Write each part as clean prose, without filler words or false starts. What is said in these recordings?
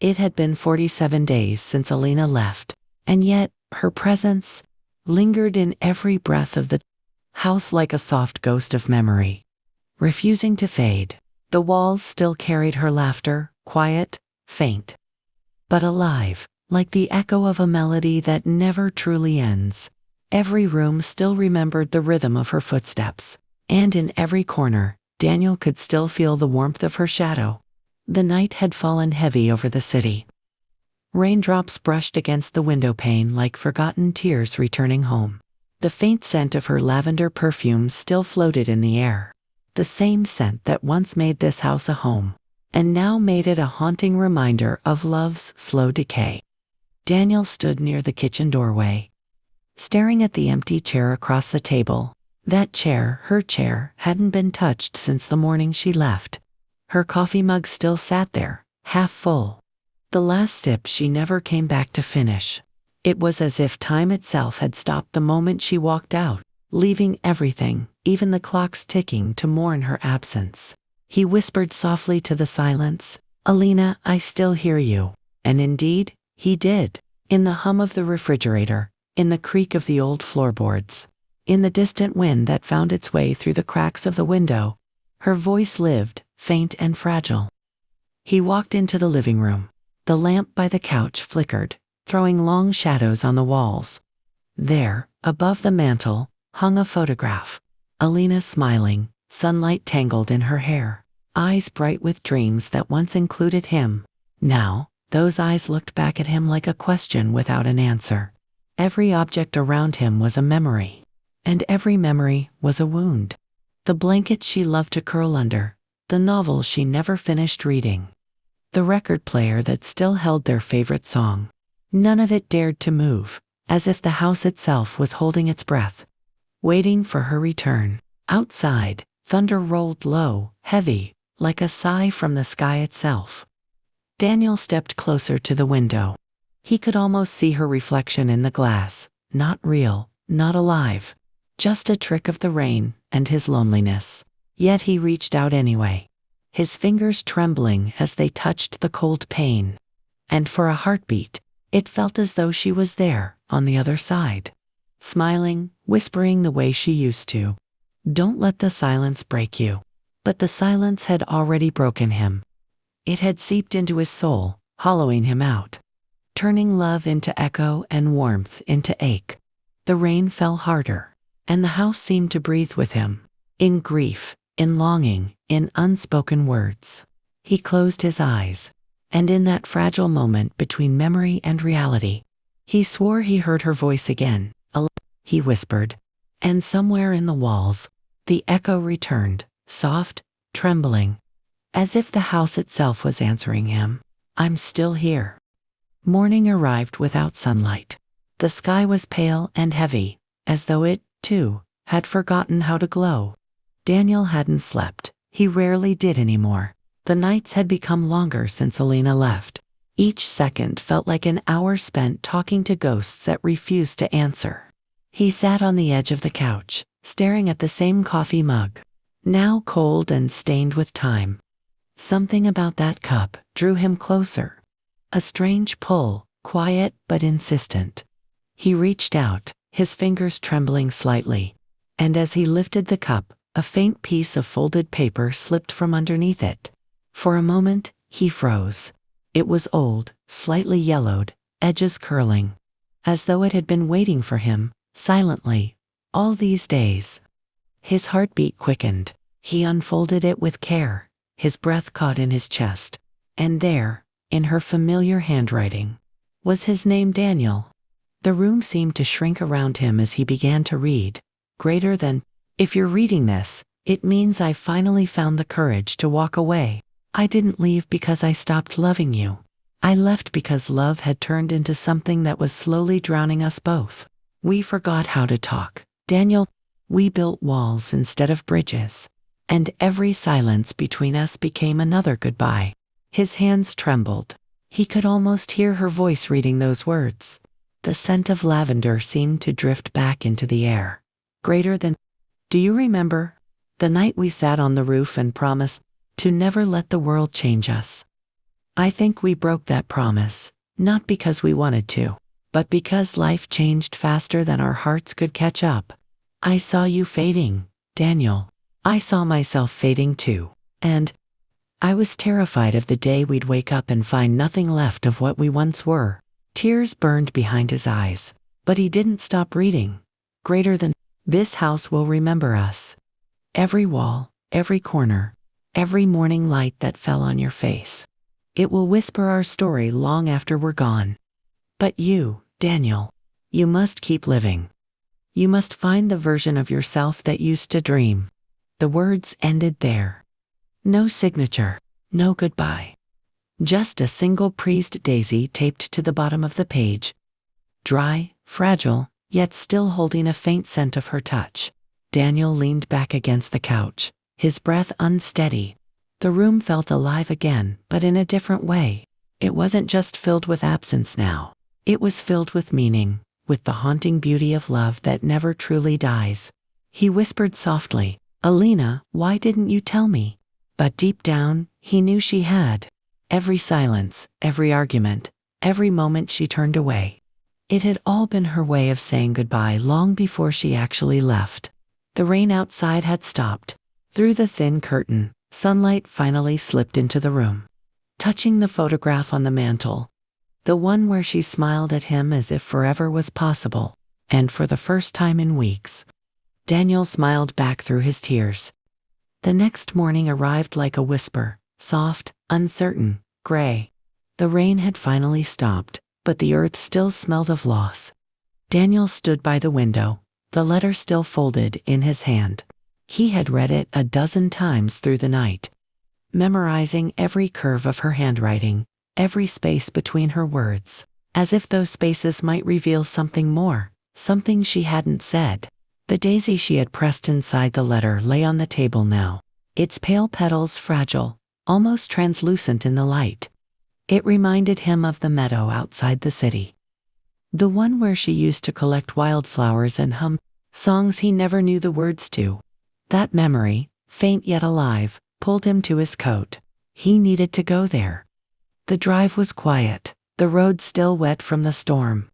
It had been 47 days since Alina left, and yet her presence lingered in every breath of the house like a soft ghost of memory, refusing to fade. The walls still carried her laughter, quiet, faint, but alive, like the echo of a melody that never truly ends. Every room still remembered the rhythm of her footsteps, and in every corner, Daniel could still feel the warmth of her shadow. The night had fallen heavy over the city. Raindrops brushed against the window pane like forgotten tears returning home. The faint scent of her lavender perfume still floated in the air, the same scent that once made this house a home, and now made it a haunting reminder of love's slow decay. Daniel stood near the kitchen doorway, staring at the empty chair across the table. That chair, her chair, hadn't been touched since the morning she left. Her coffee mug still sat there, half full. The last sip she never came back to finish. It was as if time itself had stopped the moment she walked out, leaving everything, even the clocks ticking, to mourn her absence. He whispered softly to the silence, "Alina, I still hear you." And indeed, he did. In the hum of the refrigerator, in the creak of the old floorboards, in the distant wind that found its way through the cracks of the window, her voice lived, faint and fragile. He walked into the living room. The lamp by the couch flickered, throwing long shadows on the walls. There, above the mantel, hung a photograph. Alina smiling, sunlight tangled in her hair, eyes bright with dreams that once included him. Now, those eyes looked back at him like a question without an answer. Every object around him was a memory, and every memory was a wound. The blanket she loved to curl under, the novel she never finished reading, the record player that still held their favorite song. None of it dared to move, as if the house itself was holding its breath, waiting for her return. Outside, thunder rolled low, heavy, like a sigh from the sky itself. Daniel stepped closer to the window. He could almost see her reflection in the glass, not real, not alive, just a trick of the rain and his loneliness. Yet he reached out anyway, his fingers trembling as they touched the cold pane. And for a heartbeat, it felt as though she was there, on the other side, smiling, whispering the way she used to. "Don't let the silence break you." But the silence had already broken him. It had seeped into his soul, hollowing him out, turning love into echo and warmth into ache. The rain fell harder, and the house seemed to breathe with him, in grief, in longing, in unspoken words. He closed his eyes, and in that fragile moment between memory and reality, he swore he heard her voice again. He whispered, and somewhere in the walls, the echo returned, soft, trembling, as if the house itself was answering him. "I'm still here." Morning arrived without sunlight. The sky was pale and heavy, as though it, too, had forgotten how to glow. Daniel hadn't slept. He rarely did anymore. The nights had become longer since Alina left. Each second felt like an hour spent talking to ghosts that refused to answer. He sat on the edge of the couch, staring at the same coffee mug, now cold and stained with time. Something about that cup drew him closer. A strange pull, quiet but insistent. He reached out, his fingers trembling slightly, and as he lifted the cup, a faint piece of folded paper slipped from underneath it. For a moment, he froze. It was old, slightly yellowed, edges curling, as though it had been waiting for him, silently, all these days. His heartbeat quickened. He unfolded it with care, his breath caught in his chest, and there, in her familiar handwriting, was his name, Daniel. The room seemed to shrink around him as he began to read. Greater than, "If you're reading this, it means I finally found the courage to walk away. I didn't leave because I stopped loving you. I left because love had turned into something that was slowly drowning us both. We forgot how to talk, Daniel. We built walls instead of bridges, and every silence between us became another goodbye." His hands trembled. He could almost hear her voice reading those words. The scent of lavender seemed to drift back into the air. Greater than, "Do you remember the night we sat on the roof and promised to never let the world change us?" I think we broke that promise, not because we wanted to, but because life changed faster than our hearts could catch up. I saw you fading, Daniel. I saw myself fading too. And I was terrified of the day we'd wake up and find nothing left of what we once were. Tears burned behind his eyes, but he didn't stop reading. Greater than this house will remember us. Every wall, every corner, every morning light that fell on your face. It will whisper our story long after we're gone. But you, Daniel, you must keep living. You must find the version of yourself that used to dream. The words ended there. No signature, no goodbye. Just a single praised daisy taped to the bottom of the page. Dry, fragile, yet still holding a faint scent of her touch. Daniel leaned back against the couch, his breath unsteady. The room felt alive again, but in a different way. It wasn't just filled with absence now. It was filled with meaning, with the haunting beauty of love that never truly dies. He whispered softly, "Alina, why didn't you tell me?" But deep down, he knew she had. Every silence, every argument, every moment she turned away. It had all been her way of saying goodbye long before she actually left. The rain outside had stopped. Through the thin curtain, sunlight finally slipped into the room, touching the photograph on the mantel. The one where she smiled at him as if forever was possible, and for the first time in weeks. Daniel smiled back through his tears. The next morning arrived like a whisper, soft, uncertain, gray. The rain had finally stopped, but the earth still smelled of loss. Daniel stood by the window, the letter still folded in his hand. He had read it a dozen times through the night, memorizing every curve of her handwriting, every space between her words, as if those spaces might reveal something more, something she hadn't said. The daisy she had pressed inside the letter lay on the table now, its pale petals fragile, almost translucent in the light. It reminded him of the meadow outside the city. The one where she used to collect wildflowers and hum songs he never knew the words to. That memory, faint yet alive, pulled him to his coat. He needed to go there. The drive was quiet, the road still wet from the storm.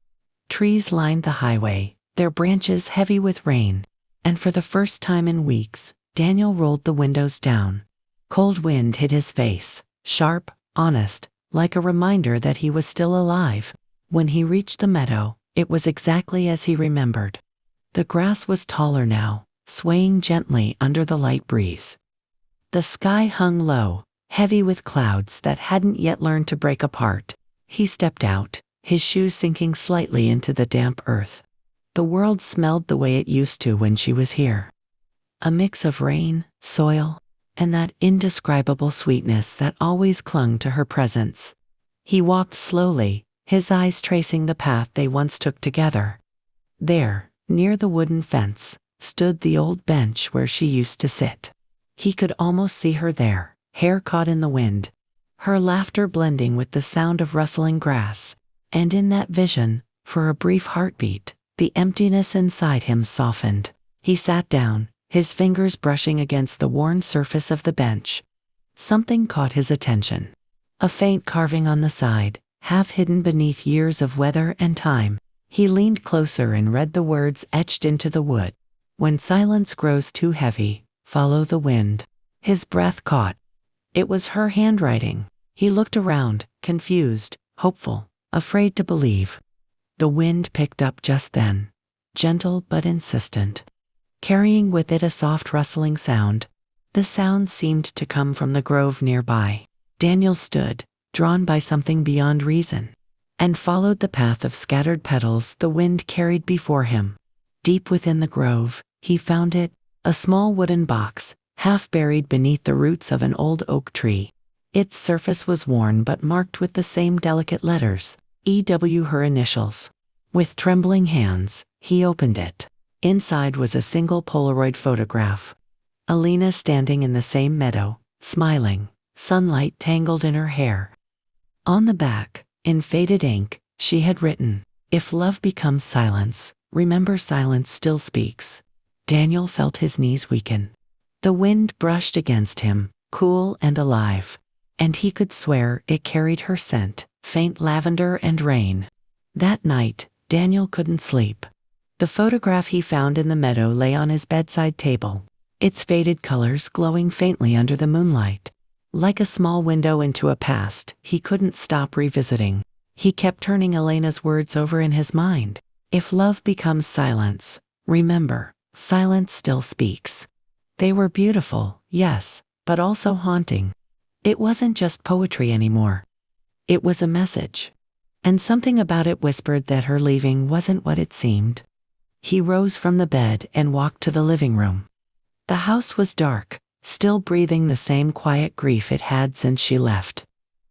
Trees lined the highway, their branches heavy with rain, and for the first time in weeks, Daniel rolled the windows down. Cold wind hit his face, sharp, honest, like a reminder that he was still alive. When he reached the meadow, it was exactly as he remembered. The grass was taller now, swaying gently under the light breeze. The sky hung low, heavy with clouds that hadn't yet learned to break apart. He stepped out, his shoes sinking slightly into the damp earth. The world smelled the way it used to when she was here. A mix of rain, soil, and that indescribable sweetness that always clung to her presence. He walked slowly, his eyes tracing the path they once took together. There, near the wooden fence, stood the old bench where she used to sit. He could almost see her there, hair caught in the wind, her laughter blending with the sound of rustling grass. And in that vision, for a brief heartbeat, the emptiness inside him softened. He sat down, his fingers brushing against the worn surface of the bench. Something caught his attention. A faint carving on the side, half hidden beneath years of weather and time. He leaned closer and read the words etched into the wood. "When silence grows too heavy, follow the wind." His breath caught. It was her handwriting. He looked around, confused, hopeful, afraid to believe. The wind picked up just then, gentle but insistent, carrying with it a soft rustling sound. The sound seemed to come from the grove nearby. Daniel stood, drawn by something beyond reason, and followed the path of scattered petals the wind carried before him. Deep within the grove, he found it, a small wooden box, half buried beneath the roots of an old oak tree. Its surface was worn but marked with the same delicate letters, E.W. her initials. With trembling hands, he opened it. Inside was a single Polaroid photograph. Alina standing in the same meadow, smiling, sunlight tangled in her hair. On the back, in faded ink, she had written, "If love becomes silence, remember silence still speaks." Daniel felt his knees weaken. The wind brushed against him, cool and alive. and he could swear it carried her scent, faint lavender and rain. That night, Daniel couldn't sleep. The photograph he found in the meadow lay on his bedside table, its faded colors glowing faintly under the moonlight. Like a small window into a past he couldn't stop revisiting. He kept turning Elena's words over in his mind. If love becomes silence, remember, silence still speaks. They were beautiful, yes, but also haunting. It wasn't just poetry anymore. It was a message. And something about it whispered that her leaving wasn't what it seemed. He rose from the bed and walked to the living room. The house was dark, still breathing the same quiet grief it had since she left.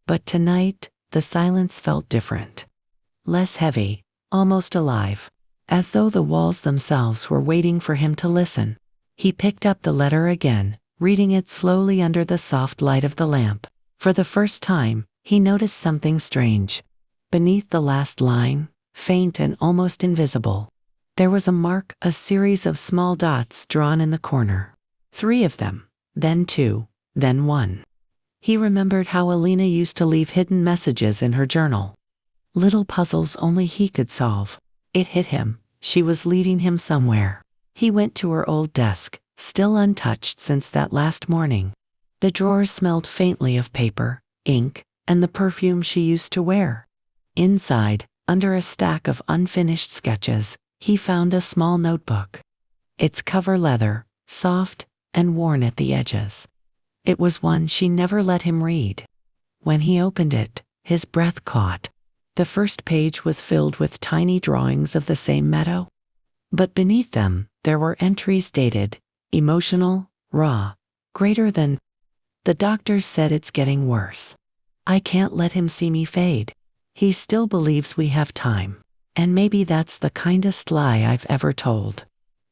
But tonight, the silence felt different. Less heavy, almost alive, as though the walls themselves were waiting for him to listen. He picked up the letter again, reading it slowly under the soft light of the lamp. For the first time, he noticed something strange. Beneath the last line, faint and almost invisible, there was a mark, a series of small dots drawn in the corner. 3 of them, then 2, then 1. He remembered how Alina used to leave hidden messages in her journal. Little puzzles only he could solve. It hit him. She was leading him somewhere. He went to her old desk, still untouched since that last morning. The drawers smelled faintly of paper, ink, and the perfume she used to wear. Inside, under a stack of unfinished sketches, he found a small notebook. Its cover leather, soft and worn at the edges. It was one she never let him read. When he opened it, his breath caught. The first page was filled with tiny drawings of the same meadow. But beneath them, there were entries dated, emotional, raw, greater than. The doctor said it's getting worse. I can't let him see me fade. He still believes we have time. And maybe that's the kindest lie I've ever told.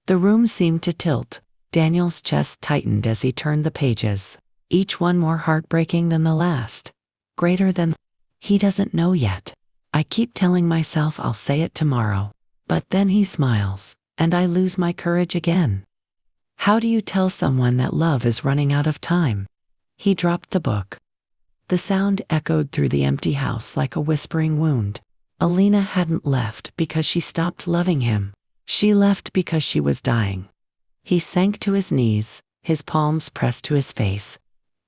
The room seemed to tilt. Daniel's chest tightened as he turned the pages, each one more heartbreaking than the last. Greater than. He doesn't know yet. I keep telling myself I'll say it tomorrow. But then he smiles, and I lose my courage again. How do you tell someone that love is running out of time? He dropped the book. The sound echoed through the empty house like a whispering wound. Alina hadn't left because she stopped loving him. She left because she was dying. He sank to his knees, his palms pressed to his face.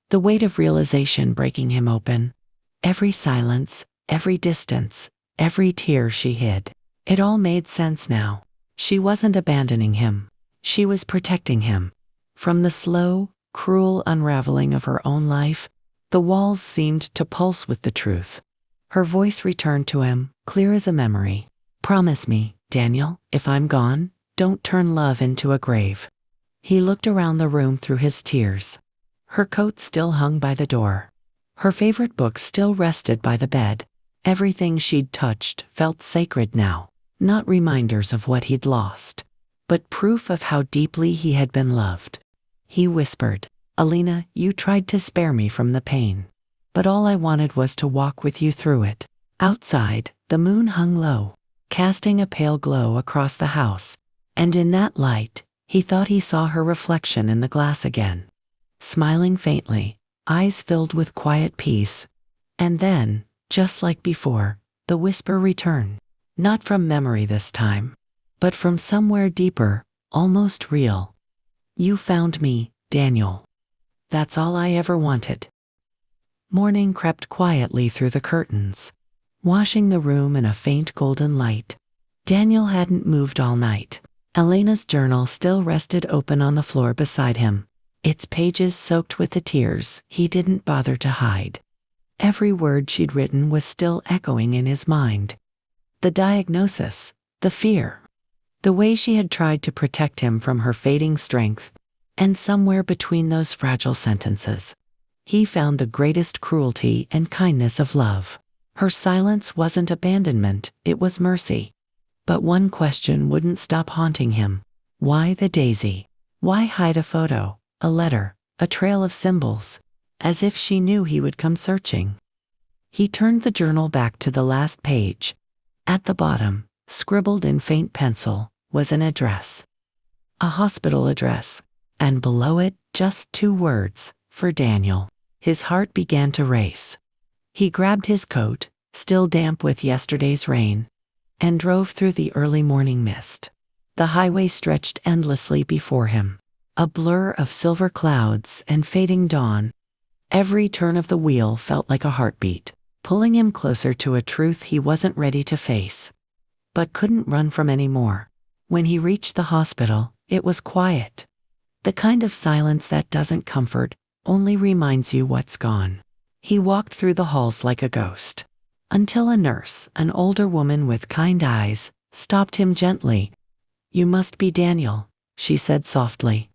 The weight of realization breaking him open. Every silence, every distance, every tear she hid. It all made sense now. She wasn't abandoning him. She was protecting him. From the slow, cruel unraveling of her own life, the walls seemed to pulse with the truth. Her voice returned to him, clear as a memory. Promise me, Daniel, if I'm gone, don't turn love into a grave. He looked around the room through his tears. Her coat still hung by the door. Her favorite book still rested by the bed. Everything she'd touched felt sacred now, not reminders of what he'd lost, but proof of how deeply he had been loved. He whispered, Alina, you tried to spare me from the pain, but all I wanted was to walk with you through it. Outside, the moon hung low, casting a pale glow across the house, and in that light, he thought he saw her reflection in the glass again, smiling faintly, eyes filled with quiet peace. And then, just like before, the whisper returned, not from memory this time, but from somewhere deeper, almost real. You found me, Daniel. That's all I ever wanted. Morning crept quietly through the curtains, washing the room in a faint golden light. Daniel hadn't moved all night. Elena's journal still rested open on the floor beside him, its pages soaked with the tears he didn't bother to hide. Every word she'd written was still echoing in his mind. The diagnosis, the fear, the way she had tried to protect him from her fading strength, and somewhere between those fragile sentences, he found the greatest cruelty and kindness of love. Her silence wasn't abandonment, it was mercy. But one question wouldn't stop haunting him. Why the daisy? Why hide a photo, a letter, a trail of symbols, as if she knew he would come searching? He turned the journal back to the last page. At the bottom, scribbled in faint pencil, was an address. A hospital address, and below it, just 2 words, for Daniel. His heart began to race. He grabbed his coat, still damp with yesterday's rain, and drove through the early morning mist. The highway stretched endlessly before him, a blur of silver clouds and fading dawn. Every turn of the wheel felt like a heartbeat, pulling him closer to a truth he wasn't ready to face, but couldn't run from anymore. When he reached the hospital, it was quiet. The kind of silence that doesn't comfort, only reminds you what's gone. He walked through the halls like a ghost, until a nurse, an older woman with kind eyes, stopped him gently. "You must be Daniel," she said softly.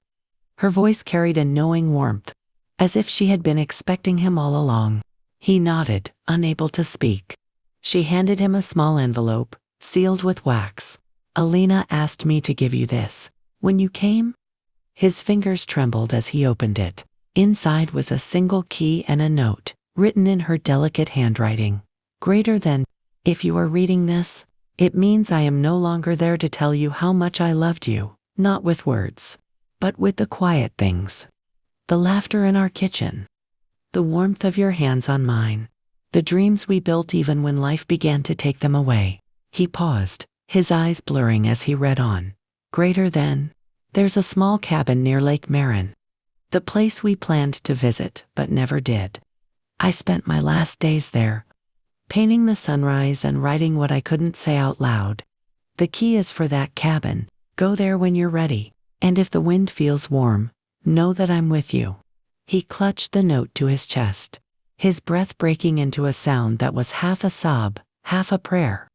Her voice carried a knowing warmth, as if she had been expecting him all along. He nodded, unable to speak. She handed him a small envelope, sealed with wax. "Alina asked me to give you this when you came?" His fingers trembled as he opened it. Inside was a single key and a note, written in her delicate handwriting. "Greater than, if you are reading this, it means I am no longer there to tell you how much I loved you, not with words, but with the quiet things. The laughter in our kitchen, the warmth of your hands on mine, the dreams we built even when life began to take them away." He paused, his eyes blurring as he read on. "Greater than, there's a small cabin near Lake Marin, the place we planned to visit but never did. I spent my last days there, painting the sunrise and writing what I couldn't say out loud. The key is for that cabin. Go there when you're ready, and if the wind feels warm, know that I'm with you." He clutched the note to his chest, his breath breaking into a sound that was half a sob, half a prayer.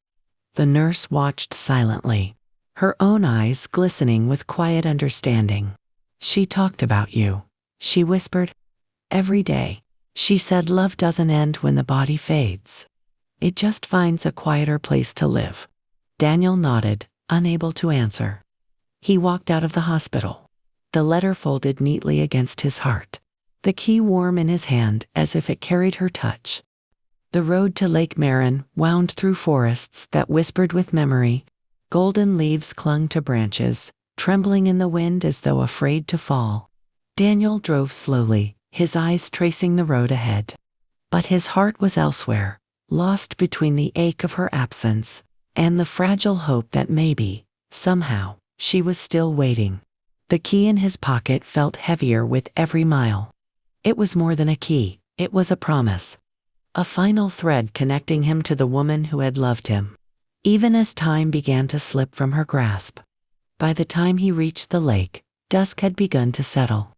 The nurse watched silently, her own eyes glistening with quiet understanding. "She talked about you," she whispered. "Every day. She said love doesn't end when the body fades. It just finds a quieter place to live." Daniel nodded, unable to answer. He walked out of the hospital, the letter folded neatly against his heart, the key warm in his hand as if it carried her touch. The road to Lake Marin wound through forests that whispered with memory. Golden leaves clung to branches, trembling in the wind as though afraid to fall. Daniel drove slowly, his eyes tracing the road ahead. But his heart was elsewhere, lost between the ache of her absence and the fragile hope that maybe, somehow, she was still waiting. The key in his pocket felt heavier with every mile. It was more than a key, it was a promise. A final thread connecting him to the woman who had loved him, even as time began to slip from her grasp. By the time he reached the lake, dusk had begun to settle.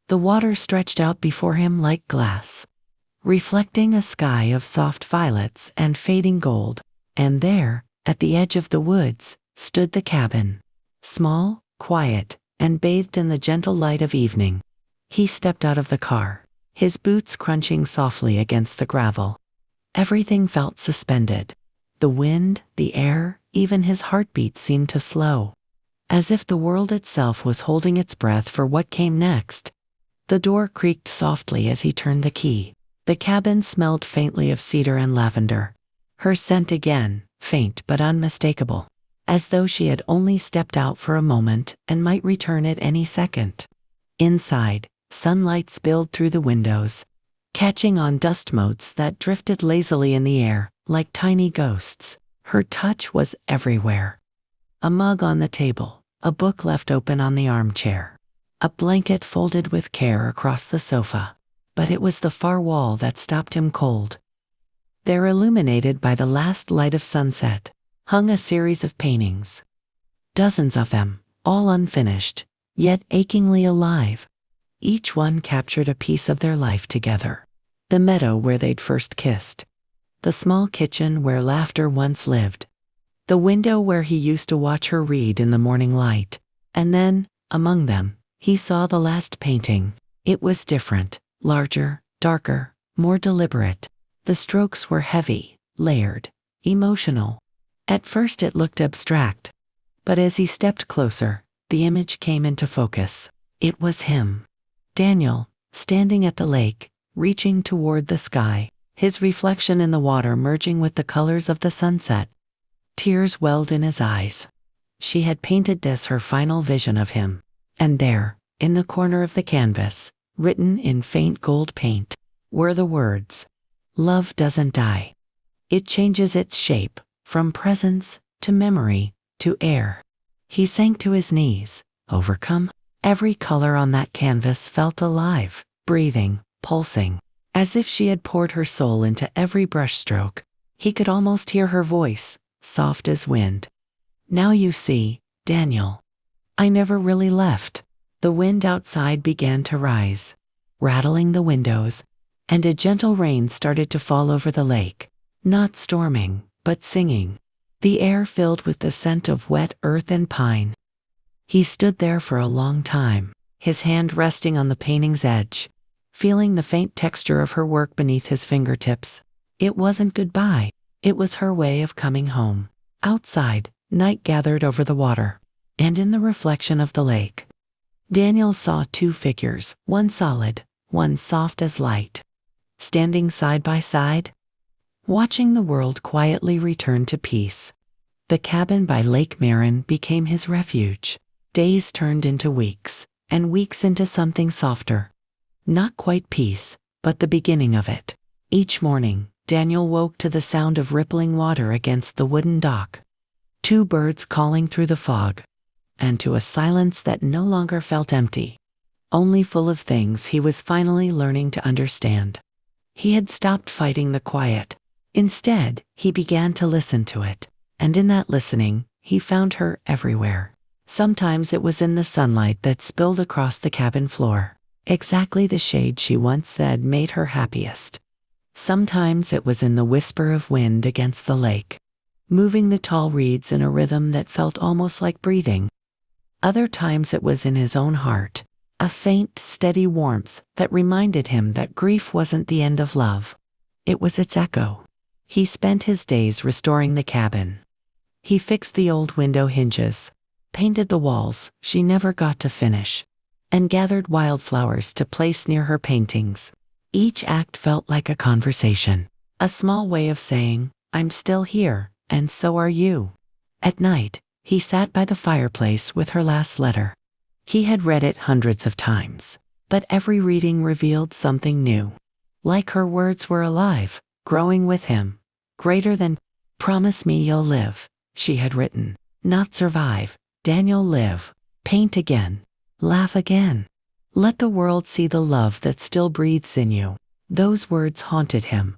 The water stretched out before him like glass, reflecting a sky of soft violets and fading gold. And there, at the edge of the woods, stood the cabin, small, quiet, and bathed in the gentle light of evening. He stepped out of the car, his boots crunching softly against the gravel. Everything felt suspended. The wind, the air, even his heartbeat seemed to slow, as if the world itself was holding its breath for what came next. The door creaked softly as he turned the key. The cabin smelled faintly of cedar and lavender. Her scent again, faint but unmistakable, as though she had only stepped out for a moment and might return at any second. Inside, sunlight spilled through the windows, catching on dust motes that drifted lazily in the air, like tiny ghosts. Her touch was everywhere. A mug on the table, a book left open on the armchair, a blanket folded with care across the sofa. But it was the far wall that stopped him cold. There, illuminated by the last light of sunset, hung a series of paintings. Dozens of them, all unfinished, yet achingly alive. Each one captured a piece of their life together. The meadow where they'd first kissed, the small kitchen where laughter once lived, the window where he used to watch her read in the morning light. And then, among them, he saw the last painting. It was different. Larger, darker, more deliberate. The strokes were heavy, layered, emotional. At first it looked abstract, but as he stepped closer, the image came into focus. It was him, Daniel, standing at the lake, reaching toward the sky, his reflection in the water merging with the colors of the sunset. Tears welled in his eyes. She had painted this her final vision of him. And there, in the corner of the canvas, written in faint gold paint, were the words, "Love doesn't die. It changes its shape, from presence to memory to air." He sank to his knees, overcome. Every color on that canvas felt alive, breathing, pulsing, as if she had poured her soul into every brushstroke. He could almost hear her voice, soft as wind. "Now you see, Daniel. I never really left." The wind outside began to rise, rattling the windows, and a gentle rain started to fall over the lake, not storming, but singing. The air filled with the scent of wet earth and pine. He stood there for a long time, his hand resting on the painting's edge, feeling the faint texture of her work beneath his fingertips. It wasn't goodbye, it was her way of coming home. Outside, night gathered over the water, and in the reflection of the lake, Daniel saw two figures, one solid, one soft as light, standing side by side, watching the world quietly return to peace. The cabin by Lake Meran became his refuge. Days turned into weeks, and weeks into something softer. Not quite peace, but the beginning of it. Each morning, Daniel woke to the sound of rippling water against the wooden dock, two birds calling through the fog, and to a silence that no longer felt empty, only full of things he was finally learning to understand. He had stopped fighting the quiet. Instead, he began to listen to it, and in that listening, he found her everywhere. Sometimes it was in the sunlight that spilled across the cabin floor, exactly the shade she once said made her happiest. Sometimes it was in the whisper of wind against the lake, moving the tall reeds in a rhythm that felt almost like breathing. Other times it was in his own heart, a faint, steady warmth that reminded him that grief wasn't the end of love. It was its echo. He spent his days restoring the cabin. He fixed the old window hinges, painted the walls she never got to finish, and gathered wildflowers to place near her paintings. Each act felt like a conversation, a small way of saying, "I'm still here, and so are you." At night, he sat by the fireplace with her last letter. He had read it hundreds of times, but every reading revealed something new. Like her words were alive, growing with him, greater than, "Promise me you'll live," she had written. Not survive, Daniel, live. Paint again. Laugh again. Let the world see the love that still breathes in you. Those words haunted him,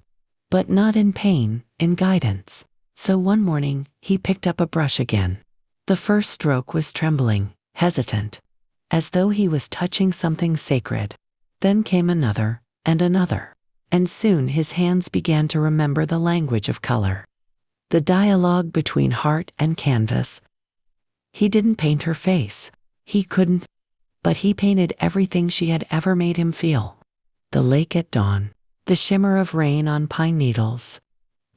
but not in pain, in guidance. So one morning, he picked up a brush again. The first stroke was trembling, hesitant, as though he was touching something sacred. Then came another, and soon his hands began to remember the language of color, the dialogue between heart and canvas. He didn't paint her face. He couldn't. But he painted everything she had ever made him feel. The lake at dawn, the shimmer of rain on pine needles,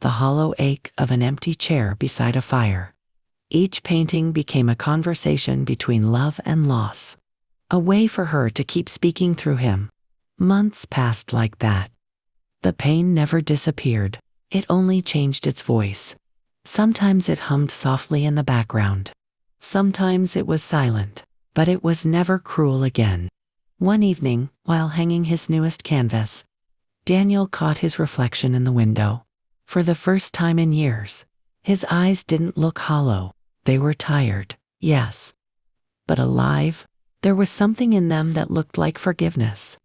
the hollow ache of an empty chair beside a fire. Each painting became a conversation between love and loss, a way for her to keep speaking through him. Months passed like that. The pain never disappeared. It only changed its voice. Sometimes it hummed softly in the background. Sometimes it was silent, but it was never cruel again. One evening, while hanging his newest canvas, Daniel caught his reflection in the window. For the first time in years, his eyes didn't look hollow. They were tired, yes, but alive. There was something in them that looked like forgiveness.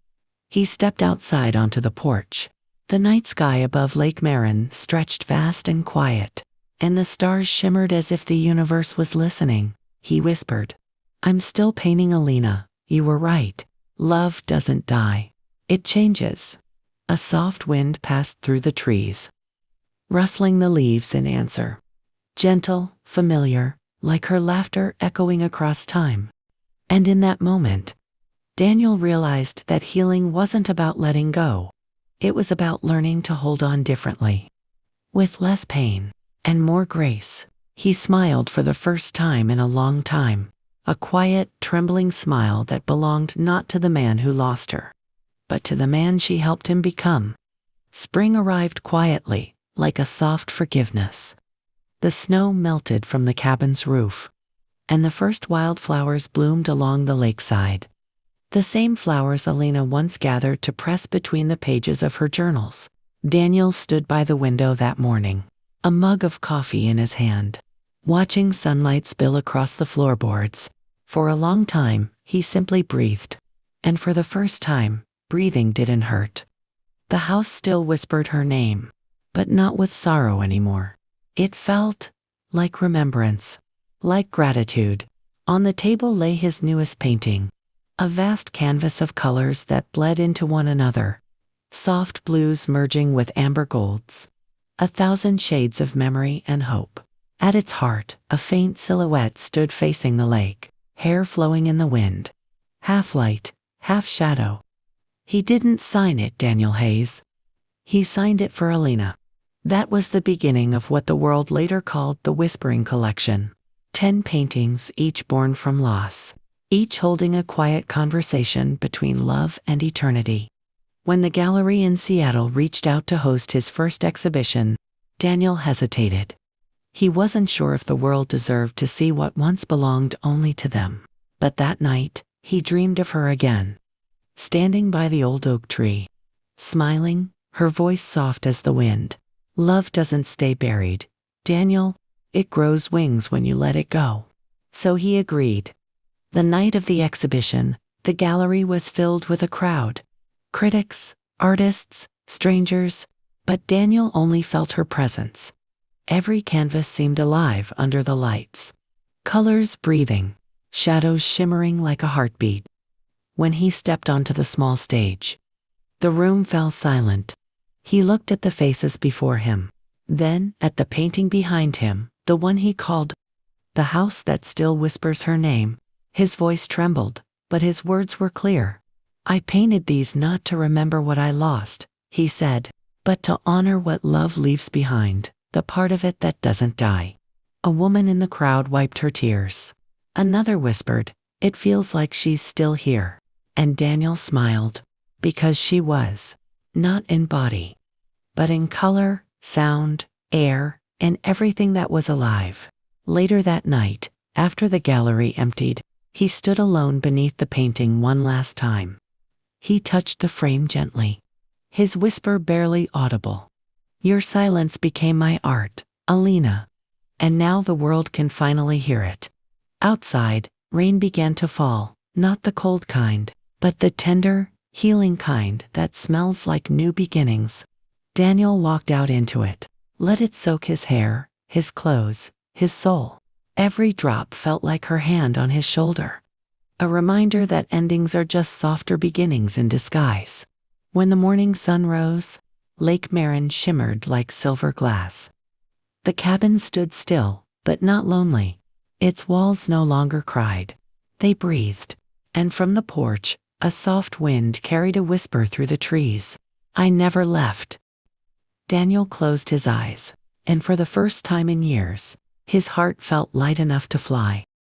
He stepped outside onto the porch. The night sky above Lake Meran stretched vast and quiet, and the stars shimmered as if the universe was listening. He whispered, "I'm still painting, Alina. You were right. Love doesn't die. It changes." A soft wind passed through the trees, rustling the leaves in answer. Gentle, familiar, like her laughter echoing across time. And in that moment, Daniel realized that healing wasn't about letting go. It was about learning to hold on differently, with less pain and more grace. He smiled for the first time in a long time, a quiet, trembling smile that belonged not to the man who lost her, but to the man she helped him become. Spring arrived quietly, like a soft forgiveness. The snow melted from the cabin's roof, and the first wildflowers bloomed along the lakeside. The same flowers Alina once gathered to press between the pages of her journals. Daniel stood by the window that morning, a mug of coffee in his hand, watching sunlight spill across the floorboards. For a long time, he simply breathed. And for the first time, breathing didn't hurt. The house still whispered her name, but not with sorrow anymore. It felt like remembrance, like gratitude. On the table lay his newest painting, a vast canvas of colors that bled into one another, soft blues merging with amber golds, 1,000 shades of memory and hope. At its heart, a faint silhouette stood facing the lake, hair flowing in the wind, half light, half shadow. He didn't sign it, Daniel Hayes. He signed it for Alina. That was the beginning of what the world later called the Whispering Collection. 10 paintings, each born from loss, each holding a quiet conversation between love and eternity. When the gallery in Seattle reached out to host his first exhibition, Daniel hesitated. He wasn't sure if the world deserved to see what once belonged only to them. But that night, he dreamed of her again, standing by the old oak tree, smiling, her voice soft as the wind. Love doesn't stay buried, Daniel. It grows wings when you let it go. So he agreed. The night of the exhibition, the gallery was filled with a crowd. Critics, artists, strangers, but Daniel only felt her presence. Every canvas seemed alive under the lights. Colors breathing, shadows shimmering like a heartbeat. When he stepped onto the small stage, the room fell silent. He looked at the faces before him, then at the painting behind him, the one he called The House That Still Whispers Her Name. His voice trembled, but his words were clear. I painted these not to remember what I lost, he said, but to honor what love leaves behind, the part of it that doesn't die. A woman in the crowd wiped her tears. Another whispered, it feels like she's still here. And Daniel smiled, because she was, not in body, but in color, sound, air, and everything that was alive. Later that night, after the gallery emptied, he stood alone beneath the painting one last time. He touched the frame gently, his whisper barely audible. Your silence became my art, Alina. And now the world can finally hear it. Outside, rain began to fall, not the cold kind, but the tender, healing kind that smells like new beginnings. Daniel walked out into it, let it soak his hair, his clothes, his soul. Every drop felt like her hand on his shoulder. A reminder that endings are just softer beginnings in disguise. When the morning sun rose, Lake Marin shimmered like silver glass. The cabin stood still, but not lonely. Its walls no longer cried. They breathed. And from the porch, a soft wind carried a whisper through the trees. I never left. Daniel closed his eyes, and for the first time in years, his heart felt light enough to fly.